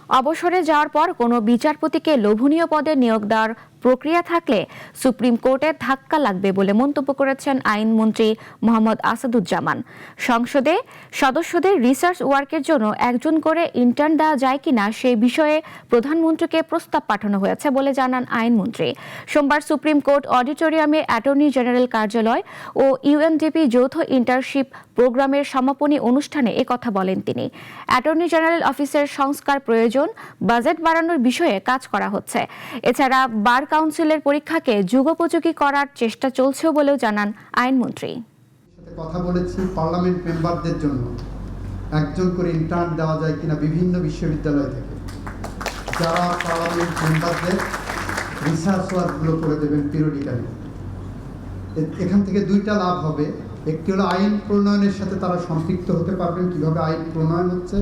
অবসরে যাওয়ার পর কোনো বিচারপতিকে লোভনীয় পদে নিয়োগ দেওয়ার প্রক্রিয়া থাকলে সুপ্রিম কোর্টে ধাক্কা লাগবে বলে মন্তব্য করেছেন আইনমন্ত্রী মোহাম্মদ আসাদুজ্জামান। সংসদে সদস্যদের রিসার্চ ওয়ার্কের জন্য একজন করে ইন্টার্ন দেওয়া যায় কিনা সেই বিষয়ে প্রধানমন্ত্রীকে প্রস্তাব পাঠানো হয়েছে বলে জানান আইনমন্ত্রী। সোমবার সুপ্রিম কোর্ট অডিটোরিয়ামে অ্যাটর্নি জেনারেল কার্যালয় ও ইউএনডিপি যৌথ ইন্টার্নশিপ প্রোগ্রামের সমাপনী অনুষ্ঠানে একথা বলেন তিনি। অ্যাটর্নি জেনারেল অফিসের সংস্কার প্রয়োজন, বাজেট বাড়ানোর বিষয়ে কাজ করা হচ্ছে। এছাড়া বার কাউন্সিলের পরীক্ষাকে যুগোপযোগী করার চেষ্টা চলছেও বলেও জানান আইনমন্ত্রী। কথা বলেছি পার্লামেন্ট মেম্বারদের জন্য একজন করে ইন্টার্ন দেওয়া যায় কিনা বিভিন্ন বিশ্ববিদ্যালয় থেকে, যারা পার্লামেন্ট মেম্বারদের রিসার্চ ওয়ার্কগুলো করে দেবেন পিরিয়ডিক্যালি। এখান থেকে দুইটা লাভ হবে। একটি হলো আইন প্রণয়নের সাথে তারা সম্পৃক্ত হতে পারবেন, কিভাবে আইন প্রণয়ন হচ্ছে,